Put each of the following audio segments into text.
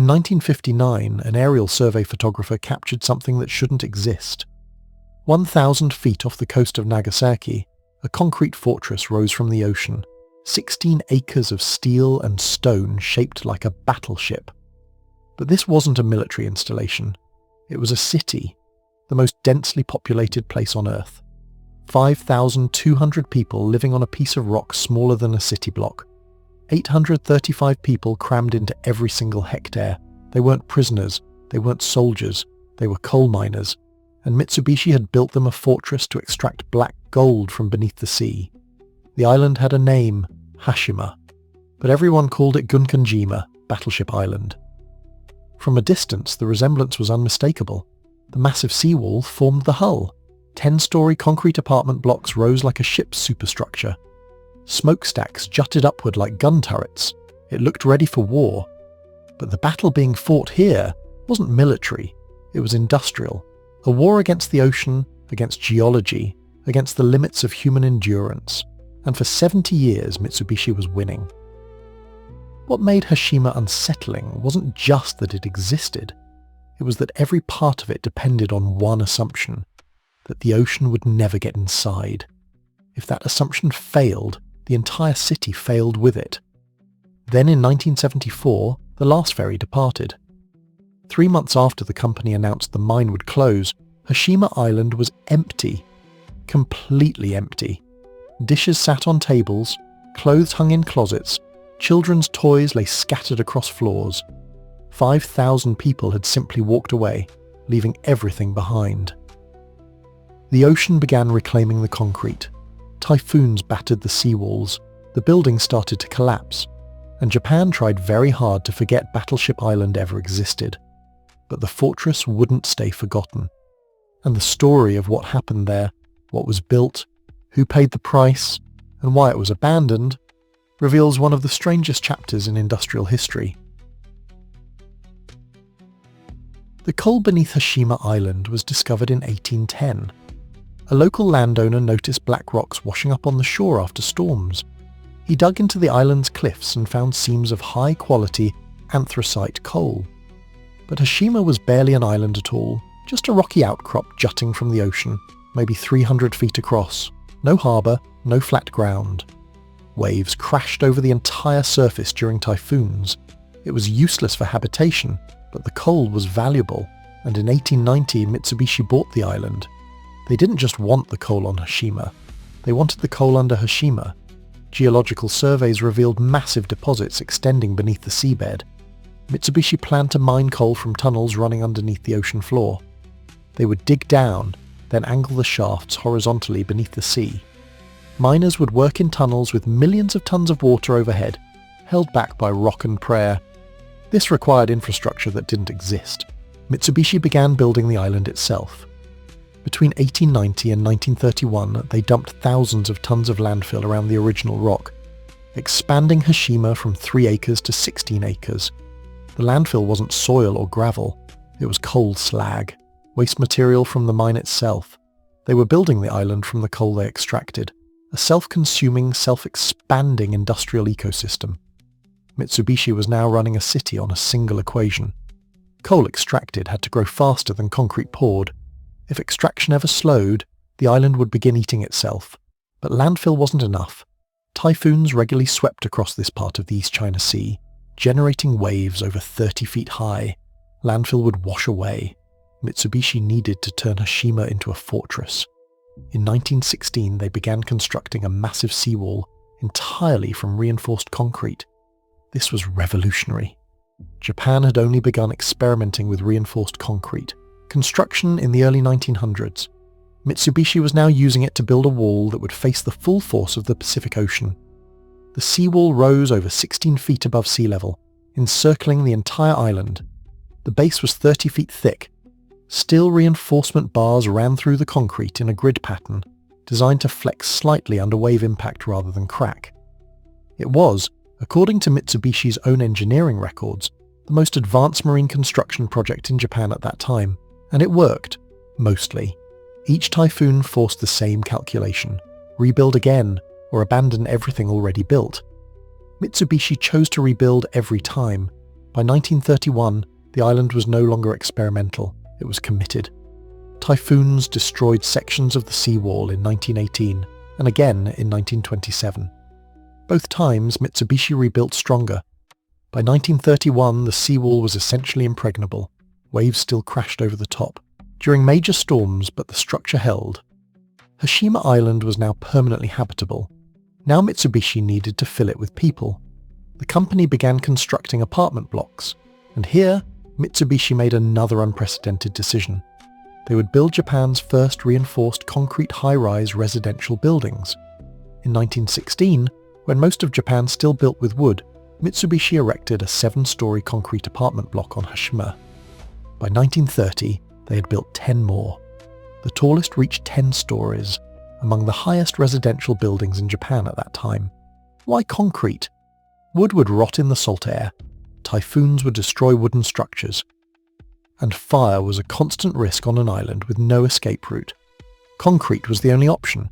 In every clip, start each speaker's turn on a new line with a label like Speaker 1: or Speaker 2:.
Speaker 1: 1959, an aerial survey photographer captured something that shouldn't exist. 1,000 feet off the coast of Nagasaki, a concrete fortress rose from the ocean, 16 acres of steel and stone shaped like a battleship. But this wasn't a military installation. It was a city, the most densely populated place on Earth. 5,200 people living on a piece of rock smaller than a city block. 835 people crammed into every single hectare. They weren't prisoners, they weren't soldiers, they were coal miners, and Mitsubishi had built them a fortress to extract black gold from beneath the sea. The island had a name, Hashima, but everyone called it Gunkanjima, Battleship Island. From a distance, the resemblance was unmistakable. The massive seawall formed the hull. 10-story concrete apartment blocks rose like a ship's superstructure. Smokestacks jutted upward like gun turrets. It looked ready for war. But the battle being fought here wasn't military, it was industrial. A war against the ocean, against geology, against the limits of human endurance. And for 70 years, Mitsubishi was winning. What made Hashima unsettling wasn't just that it existed. It was that every part of it depended on one assumption, that the ocean would never get inside. If that assumption failed, the entire city failed with it. Then in 1974, the last ferry departed. 3 months after the company announced the mine would close, Hashima Island was empty. Completely empty. Dishes sat on tables, clothes hung in closets, children's toys lay scattered across floors. 5,000 people had simply walked away, leaving everything behind. The ocean began reclaiming the concrete. Typhoons battered the seawalls, the buildings started to collapse, and Japan tried very hard to forget Battleship Island ever existed. But the fortress wouldn't stay forgotten. And the story of what happened there, what was built, who paid the price, and why it was abandoned, reveals one of the strangest chapters in industrial history. The coal beneath Hashima Island was discovered in 1810. A local landowner noticed black rocks washing up on the shore after storms. He dug into the island's cliffs and found seams of high-quality anthracite coal. But Hashima was barely an island at all, just a rocky outcrop jutting from the ocean, maybe 300 feet across. No harbour, no flat ground. Waves crashed over the entire surface during typhoons. It was useless for habitation, but the coal was valuable, and in 1890 Mitsubishi bought the island. They didn't just want the coal on Hashima, they wanted the coal under Hashima. Geological surveys revealed massive deposits extending beneath the seabed. Mitsubishi planned to mine coal from tunnels running underneath the ocean floor. They would dig down, then angle the shafts horizontally beneath the sea. Miners would work in tunnels with millions of tons of water overhead, held back by rock and prayer. This required infrastructure that didn't exist. Mitsubishi began building the island itself. Between 1890 and 1931, they dumped thousands of tons of landfill around the original rock, expanding Hashima from 3 acres to 16 acres. The landfill wasn't soil or gravel, it was coal slag, waste material from the mine itself. They were building the island from the coal they extracted, a self-consuming, self-expanding industrial ecosystem. Mitsubishi was now running a city on a single equation. Coal extracted had to grow faster than concrete poured. If extraction ever slowed, the island would begin eating itself. But landfill wasn't enough. Typhoons regularly swept across this part of the East China Sea, generating waves over 30 feet high. Landfill would wash away. Mitsubishi needed to turn Hashima into a fortress. In 1916, they began constructing a massive seawall entirely from reinforced concrete. This was revolutionary. Japan had only begun experimenting with reinforced concrete. Construction in the early 1900s. Mitsubishi was now using it to build a wall that would face the full force of the Pacific Ocean. The seawall rose over 16 feet above sea level, encircling the entire island. The base was 30 feet thick. Steel reinforcement bars ran through the concrete in a grid pattern, designed to flex slightly under wave impact rather than crack. It was, according to Mitsubishi's own engineering records, the most advanced marine construction project in Japan at that time. And it worked, mostly. Each typhoon forced the same calculation: rebuild again, or abandon everything already built. Mitsubishi chose to rebuild every time. By 1931, the island was no longer experimental, it was committed. Typhoons destroyed sections of the seawall in 1918 and again in 1927. Both times, Mitsubishi rebuilt stronger. By 1931, the seawall was essentially impregnable. Waves still crashed over the top during major storms, but the structure held. Hashima Island was now permanently habitable. Now Mitsubishi needed to fill it with people. The company began constructing apartment blocks, and here, Mitsubishi made another unprecedented decision. They would build Japan's first reinforced concrete high-rise residential buildings. In 1916, when most of Japan still built with wood, Mitsubishi erected a 7-story concrete apartment block on Hashima. By 1930, they had built 10 more. The tallest reached 10 stories, among the highest residential buildings in Japan at that time. Why concrete? Wood would rot in the salt air, typhoons would destroy wooden structures, and fire was a constant risk on an island with no escape route. Concrete was the only option,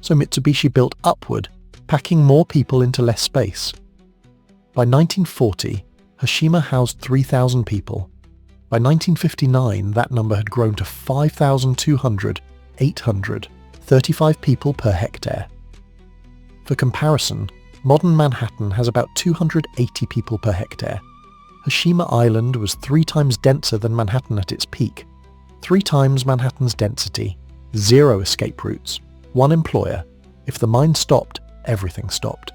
Speaker 1: so Mitsubishi built upward, packing more people into less space. By 1940, Hashima housed 3,000 people. By 1959, that number had grown to 5,200, 800, 35 people per hectare. For comparison, modern Manhattan has about 280 people per hectare. Hashima Island was 3 times denser than Manhattan at its peak. 3 times Manhattan's density, 0 escape routes, 1 employer. If the mine stopped, everything stopped.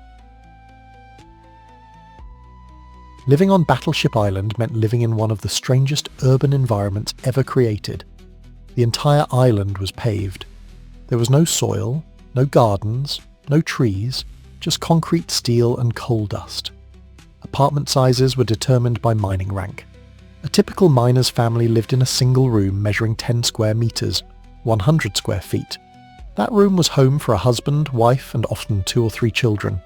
Speaker 1: Living on Battleship Island meant living in one of the strangest urban environments ever created. The entire island was paved. There was no soil, no gardens, no trees, just concrete, steel and coal dust. Apartment sizes were determined by mining rank. A typical miner's family lived in a single room measuring 10 square meters, 100 square feet. That room was home for a husband, wife and often 2 or 3 children.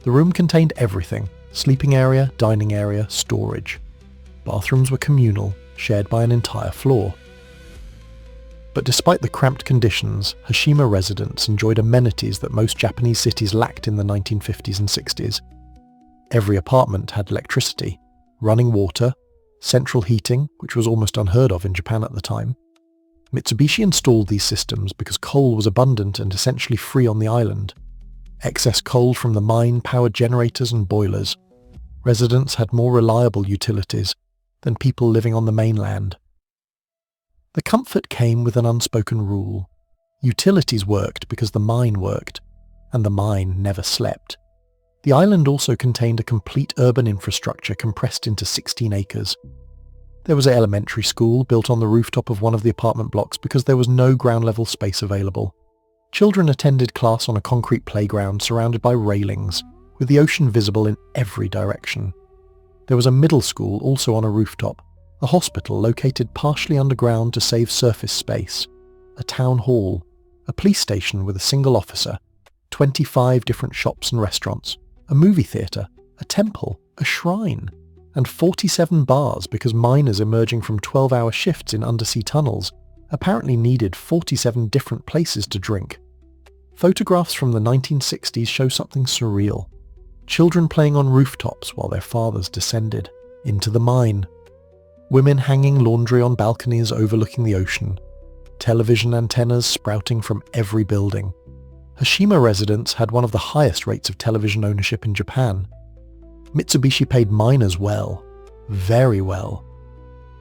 Speaker 1: The room contained everything: sleeping area, dining area, storage. Bathrooms were communal, shared by an entire floor. But despite the cramped conditions, Hashima residents enjoyed amenities that most Japanese cities lacked in the 1950s and 60s. Every apartment had electricity, running water, central heating, which was almost unheard of in Japan at the time. Mitsubishi installed these systems because coal was abundant and essentially free on the island. Excess coal from the mine powered generators and boilers. Residents had more reliable utilities than people living on the mainland. The comfort came with an unspoken rule. Utilities worked because the mine worked, and the mine never slept. The island also contained a complete urban infrastructure compressed into 16 acres. There was an elementary school built on the rooftop of one of the apartment blocks because there was no ground-level space available. Children attended class on a concrete playground surrounded by railings, with the ocean visible in every direction. There was a middle school also on a rooftop, a hospital located partially underground to save surface space, a town hall, a police station with a single officer, 25 different shops and restaurants, a movie theatre, a temple, a shrine, and 47 bars because miners emerging from 12-hour shifts in undersea tunnels apparently needed 47 different places to drink. Photographs from the 1960s show something surreal. Children playing on rooftops while their fathers descended into the mine. Women hanging laundry on balconies overlooking the ocean. Television antennas sprouting from every building. Hashima residents had one of the highest rates of television ownership in Japan. Mitsubishi paid miners well, very well.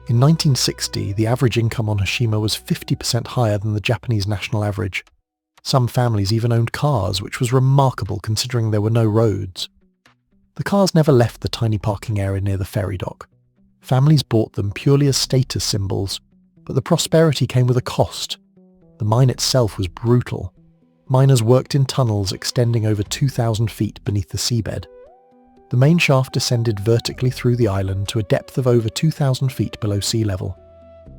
Speaker 1: In 1960, the average income on Hashima was 50% higher than the Japanese national average. Some families even owned cars, which was remarkable considering there were no roads. The cars never left the tiny parking area near the ferry dock. Families bought them purely as status symbols, but the prosperity came with a cost. The mine itself was brutal. Miners worked in tunnels extending over 2,000 feet beneath the seabed. The main shaft descended vertically through the island to a depth of over 2,000 feet below sea level.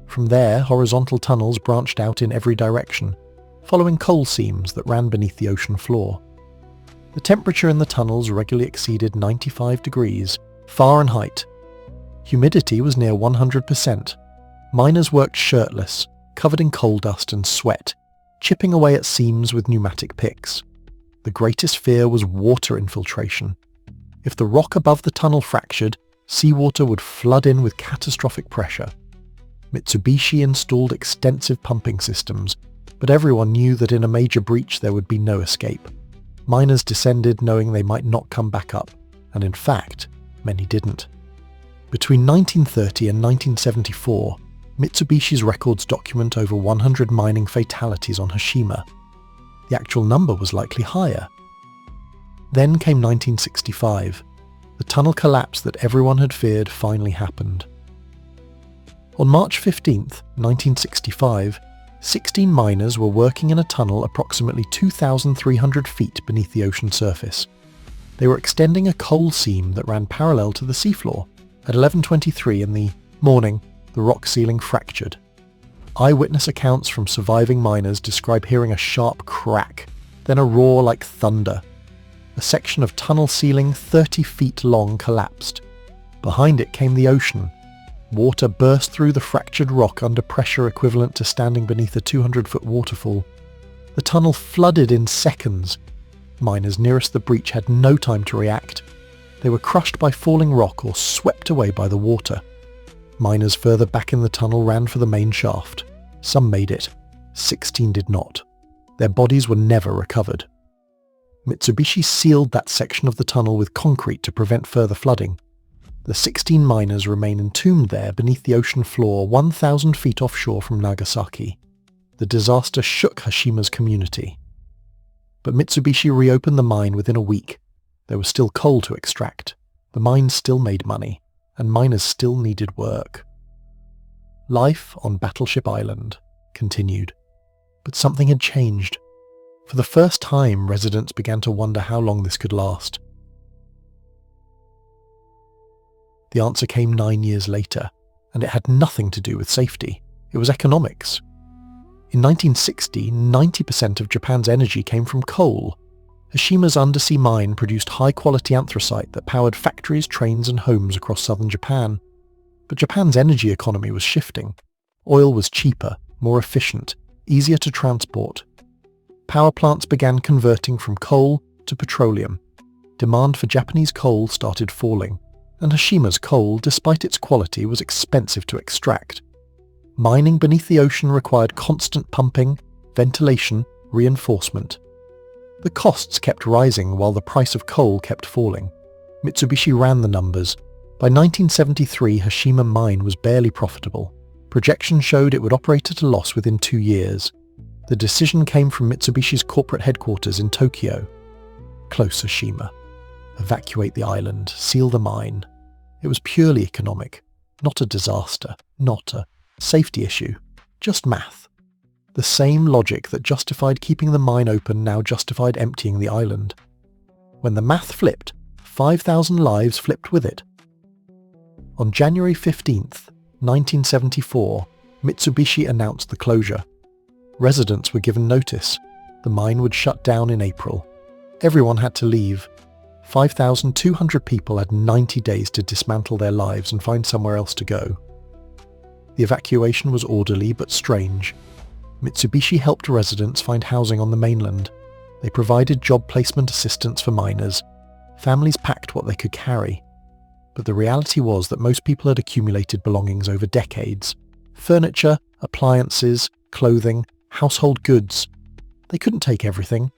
Speaker 1: From there, horizontal tunnels branched out in every direction, following coal seams that ran beneath the ocean floor. The temperature in the tunnels regularly exceeded 95 degrees Fahrenheit. Humidity was near 100%. Miners worked shirtless, covered in coal dust and sweat, chipping away at seams with pneumatic picks. The greatest fear was water infiltration. If the rock above the tunnel fractured, Seawater would flood in with catastrophic pressure. Mitsubishi installed extensive pumping systems, but everyone knew that in a major breach there would be no escape. Miners descended knowing they might not come back up, and in fact, many didn't. Between 1930 and 1974, Mitsubishi's records document over 100 mining fatalities on Hashima. The actual number was likely higher. Then came 1965. The tunnel collapse that everyone had feared finally happened. On March 15, 1965, 16 miners were working in a tunnel approximately 2,300 feet beneath the ocean surface. They were extending a coal seam that ran parallel to the seafloor. At 11:23 in the morning, the rock ceiling fractured. Eyewitness accounts from surviving miners describe hearing a sharp crack, then a roar like thunder. A section of tunnel ceiling 30 feet long collapsed. Behind it came the ocean. Water burst through the fractured rock under pressure equivalent to standing beneath a 200-foot waterfall. The tunnel flooded in seconds. Miners nearest the breach had no time to react. They were crushed by falling rock or swept away by the water. Miners further back in the tunnel ran for the main shaft. Some made it. 16 did not. Their bodies were never recovered. Mitsubishi sealed that section of the tunnel with concrete to prevent further flooding. The 16 miners remain entombed there beneath the ocean floor 1,000 feet offshore from Nagasaki. The disaster shook Hashima's community. But Mitsubishi reopened the mine within a week. There was still coal to extract. The mine still made money, and miners still needed work. Life on Battleship Island continued. But something had changed. For the first time, residents began to wonder how long this could last. The answer came 9 years later, and it had nothing to do with safety. It was economics. In 1960, 90% of Japan's energy came from coal. Hashima's undersea mine produced high-quality anthracite that powered factories, trains and homes across southern Japan. But Japan's energy economy was shifting. Oil was cheaper, more efficient, easier to transport. Power plants began converting from coal to petroleum. Demand for Japanese coal started falling, and Hashima's coal, despite its quality, was expensive to extract. Mining beneath the ocean required constant pumping, ventilation, reinforcement. The costs kept rising while the price of coal kept falling. Mitsubishi ran the numbers. By 1973, Hashima mine was barely profitable. Projections showed it would operate at a loss within 2 years. The decision came from Mitsubishi's corporate headquarters in Tokyo. Close Hashima. Evacuate the island, seal the mine. It was purely economic, not a disaster, not a safety issue, just math. The same logic that justified keeping the mine open now justified emptying the island. When the math flipped, 5,000 lives flipped with it. On January 15th, 1974, Mitsubishi announced the closure. Residents were given notice. The mine would shut down in April. Everyone had to leave. 5,200 people had 90 days to dismantle their lives and find somewhere else to go. The evacuation was orderly but strange. Mitsubishi helped residents find housing on the mainland. They provided job placement assistance for miners. Families packed what they could carry. But the reality was that most people had accumulated belongings over decades. Furniture, appliances, clothing, household goods. They couldn't take everything,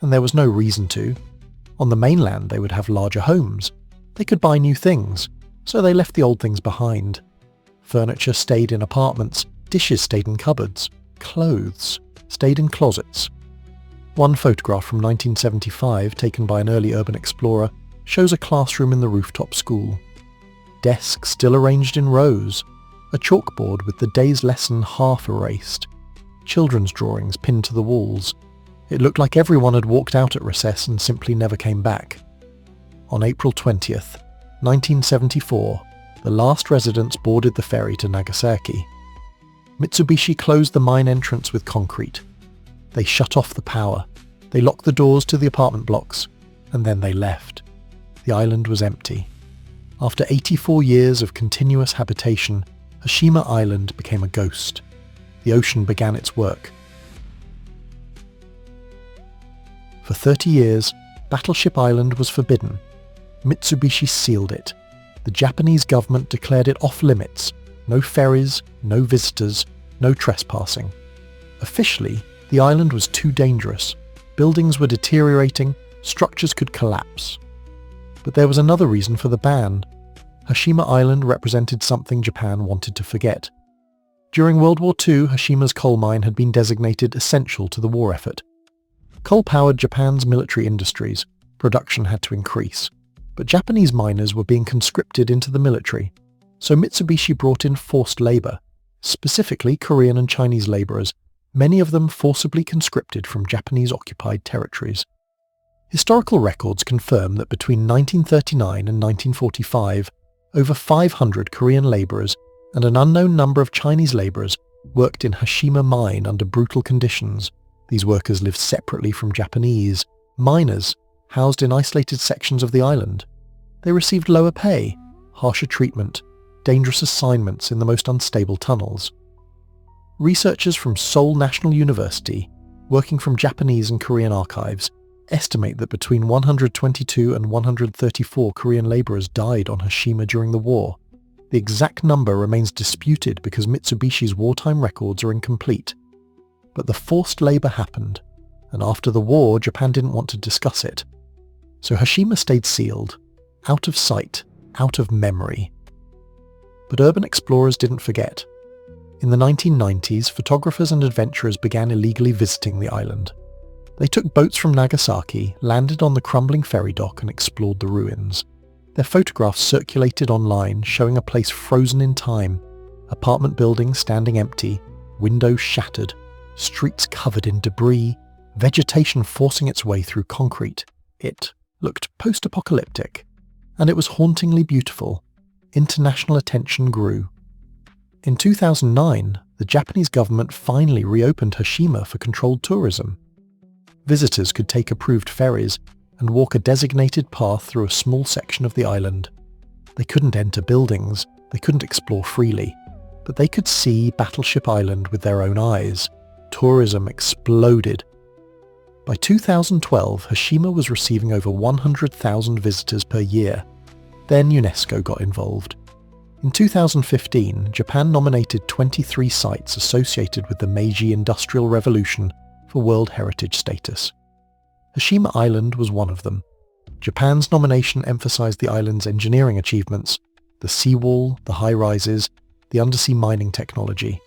Speaker 1: and there was no reason to. On the mainland they would have larger homes. They could buy new things, so they left the old things behind. Furniture stayed in apartments, dishes stayed in cupboards, clothes stayed in closets. One photograph from 1975, taken by an early urban explorer, shows a classroom in the rooftop school. Desks still arranged in rows, a chalkboard with the day's lesson half erased, children's drawings pinned to the walls. It looked like everyone had walked out at recess and simply never came back. On April 20th, 1974, the last residents boarded the ferry to Nagasaki. Mitsubishi closed the mine entrance with concrete. They shut off the power. They locked the doors to the apartment blocks, and then they left. The island was empty. After 84 years of continuous habitation, Hashima Island became a ghost. The ocean began its work. For 30 years, Battleship Island was forbidden. Mitsubishi sealed it. the Japanese government declared it off-limits. No ferries, no visitors, no trespassing. Officially, the island was too dangerous. Buildings were deteriorating, structures could collapse. But there was another reason for the ban. Hashima Island represented something Japan wanted to forget. During World War II, Hashima's coal mine had been designated essential to the war effort. Coal powered Japan's military industries. Production had to increase. But Japanese miners were being conscripted into the military, so Mitsubishi brought in forced labour, specifically Korean and Chinese labourers, many of them forcibly conscripted from Japanese-occupied territories. Historical records confirm that between 1939 and 1945, over 500 Korean labourers and an unknown number of Chinese labourers worked in Hashima mine under brutal conditions. These workers lived separately from Japanese miners, housed in isolated sections of the island. They received lower pay, harsher treatment, dangerous assignments in the most unstable tunnels. Researchers from Seoul National University, working from Japanese and Korean archives, estimate that between 122 and 134 Korean labourers died on Hashima during the war. The exact number remains disputed because Mitsubishi's wartime records are incomplete. But the forced labour happened, and after the war, Japan didn't want to discuss it. So Hashima stayed sealed, out of sight, out of memory. But urban explorers didn't forget. In the 1990s, photographers and adventurers began illegally visiting the island. They took boats from Nagasaki, landed on the crumbling ferry dock and explored the ruins. Their photographs circulated online, showing a place frozen in time, apartment buildings standing empty, windows shattered, streets covered in debris, vegetation forcing its way through concrete. It looked post-apocalyptic, and it was hauntingly beautiful. International attention grew. In 2009, the Japanese government finally reopened Hashima for controlled tourism. Visitors could take approved ferries and walk a designated path through a small section of the island. They couldn't enter buildings, they couldn't explore freely, but they could see Battleship Island with their own eyes. Tourism exploded. By 2012, Hashima was receiving over 100,000 visitors per year. Then UNESCO got involved. In 2015, Japan nominated 23 sites associated with the Meiji Industrial Revolution for World Heritage status. Hashima Island was one of them. Japan's nomination emphasized the island's engineering achievements, the seawall, the high-rises, the undersea mining technology.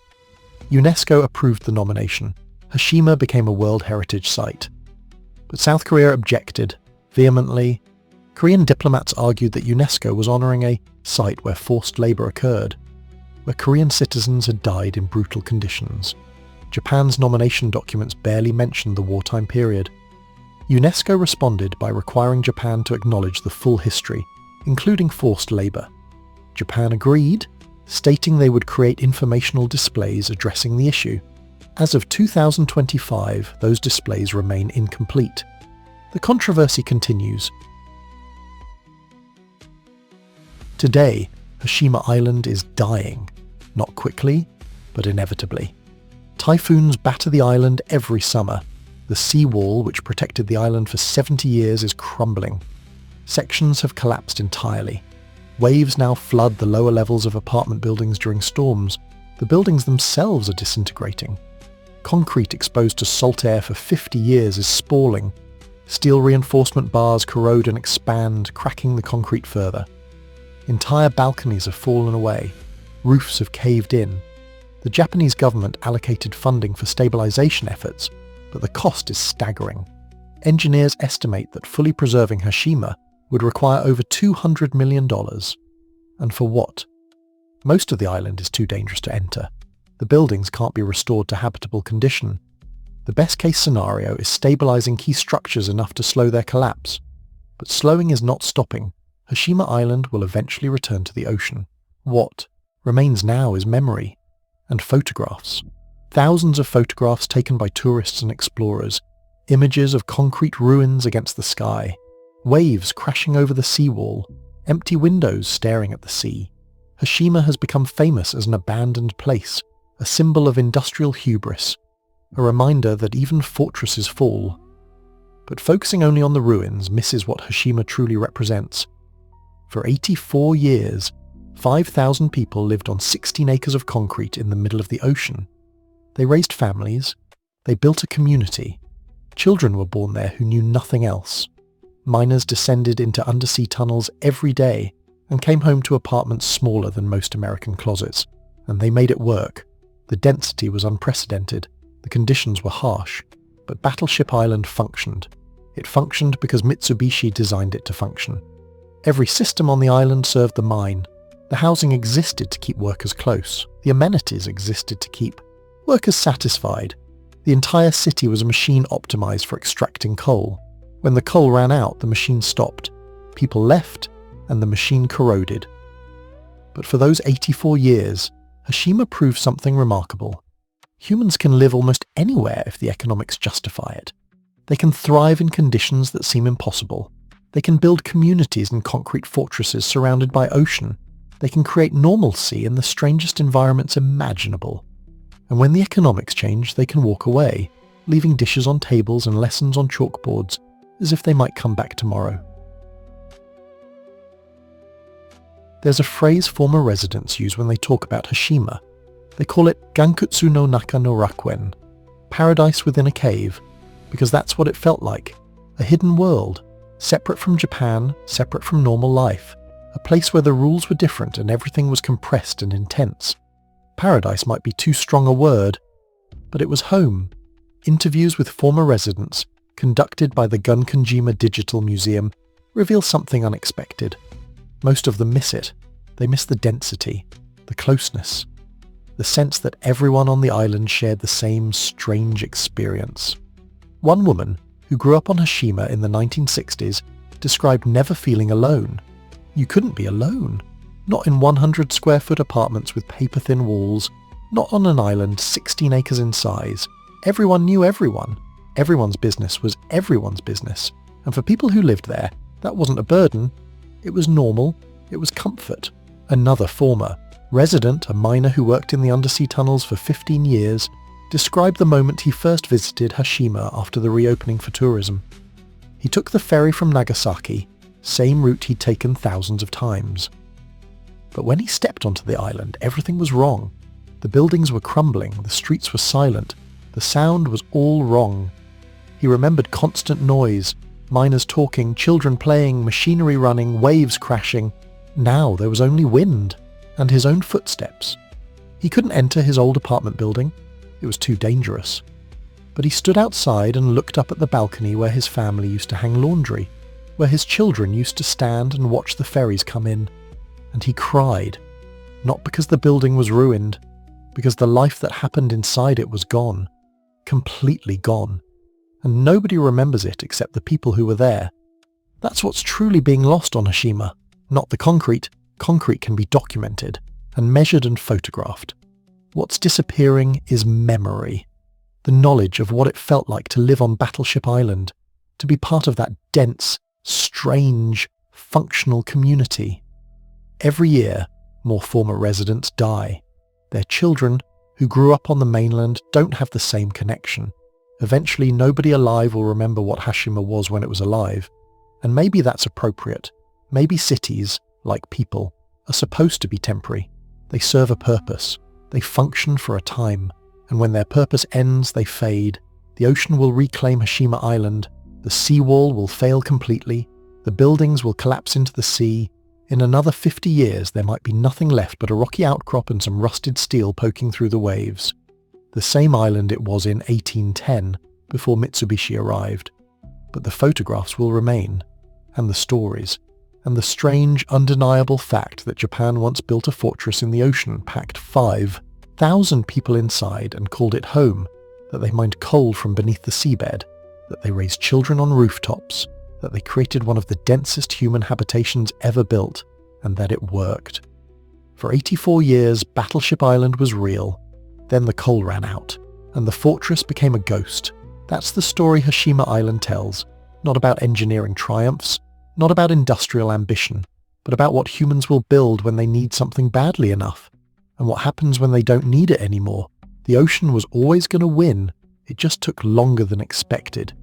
Speaker 1: UNESCO approved the nomination. Hashima became a World Heritage Site. But South Korea objected, vehemently. Korean diplomats argued that UNESCO was honouring a site where forced labour occurred, where Korean citizens had died in brutal conditions. Japan's nomination documents barely mentioned the wartime period. UNESCO responded by requiring Japan to acknowledge the full history, including forced labour. Japan agreed, stating they would create informational displays addressing the issue. As of 2025, those displays remain incomplete. The controversy continues. Today, Hashima Island is dying, not quickly, but inevitably. Typhoons batter the island every summer. The seawall, which protected the island for 70 years, is crumbling. Sections have collapsed entirely. Waves now flood the lower levels of apartment buildings during storms. The buildings themselves are disintegrating. Concrete exposed to salt air for 50 years is spalling. Steel reinforcement bars corrode and expand, cracking the concrete further. Entire balconies have fallen away. Roofs have caved in. The Japanese government allocated funding for stabilization efforts, but the cost is staggering. Engineers estimate that fully preserving Hashima would require over $200 million. And for what? Most of the island is too dangerous to enter. The buildings can't be restored to habitable condition. The best case scenario is stabilizing key structures enough to slow their collapse. But slowing is not stopping. Hashima Island will eventually return to the ocean. What remains now is memory and photographs. Thousands of photographs taken by tourists and explorers. Images of concrete ruins against the sky. Waves crashing over the seawall. Empty windows staring at the sea. Hashima has become famous as an abandoned place, a symbol of industrial hubris, a reminder that even fortresses fall. But focusing only on the ruins misses what Hashima truly represents. For 84 years, 5,000 people lived on 16 acres of concrete in the middle of the ocean. They raised families. They built a community. Children were born there who knew nothing else. Miners descended into undersea tunnels every day and came home to apartments smaller than most American closets. And they made it work. The density was unprecedented. The conditions were harsh. But Battleship Island functioned. It functioned because Mitsubishi designed it to function. Every system on the island served the mine. The housing existed to keep workers close. The amenities existed to keep workers satisfied. The entire city was a machine optimized for extracting coal. When the coal ran out, the machine stopped. People left, and the machine corroded. But for those 84 years, Hashima proved something remarkable. Humans can live almost anywhere if the economics justify it. They can thrive in conditions that seem impossible. They can build communities in concrete fortresses surrounded by ocean. They can create normalcy in the strangest environments imaginable. And when the economics change, they can walk away, leaving dishes on tables and lessons on chalkboards, as if they might come back tomorrow. There's a phrase former residents use when they talk about Hashima. They call it Gankutsu no naka no rakuen, paradise within a cave, because that's what it felt like, a hidden world, separate from Japan, separate from normal life, a place where the rules were different and everything was compressed and intense. Paradise might be too strong a word, but it was home. Interviews with former residents, conducted by the Gunkanjima Digital Museum, reveal something unexpected. Most of them miss it. They miss the density, the closeness, the sense that everyone on the island shared the same strange experience. One woman, who grew up on Hashima in the 1960s, described never feeling alone. You couldn't be alone. Not in 100 square foot apartments with paper-thin walls, not on an island 16 acres in size. Everyone knew everyone. Everyone's business was everyone's business. And for people who lived there, that wasn't a burden. It was normal. It was comfort. Another former resident, a miner who worked in the undersea tunnels for 15 years, described the moment he first visited Hashima after the reopening for tourism. He took the ferry from Nagasaki, same route he'd taken thousands of times. But when he stepped onto the island, everything was wrong. The buildings were crumbling, the streets were silent, the sound was all wrong. He remembered constant noise, miners talking, children playing, machinery running, waves crashing. Now there was only wind, and his own footsteps. He couldn't enter his old apartment building. It was too dangerous. But he stood outside and looked up at the balcony where his family used to hang laundry, where his children used to stand and watch the ferries come in. And he cried, not because the building was ruined, because the life that happened inside it was gone, completely gone. And nobody remembers it except the people who were there. That's what's truly being lost on Hashima, not the concrete. Concrete can be documented and measured and photographed. What's disappearing is memory, the knowledge of what it felt like to live on Battleship Island, to be part of that dense, strange, functional community. Every year, more former residents die. Their children, who grew up on the mainland, don't have the same connection. Eventually, nobody alive will remember what Hashima was when it was alive. And maybe that's appropriate. Maybe cities, like people, are supposed to be temporary. They serve a purpose. They function for a time. And when their purpose ends, they fade. The ocean will reclaim Hashima Island. The seawall will fail completely. The buildings will collapse into the sea. In another 50 years, there might be nothing left but a rocky outcrop and some rusted steel poking through the waves. The same island it was in 1810, before Mitsubishi arrived. But the photographs will remain, and the stories, and the strange, undeniable fact that Japan once built a fortress in the ocean, packed 5,000 people inside and called it home, that they mined coal from beneath the seabed, that they raised children on rooftops, that they created one of the densest human habitations ever built, and that it worked. For 84 years, Battleship Island was real. Then the coal ran out, and the fortress became a ghost. That's the story Hashima Island tells, not about engineering triumphs, not about industrial ambition, but about what humans will build when they need something badly enough, and what happens when they don't need it anymore. The ocean was always going to win. It just took longer than expected.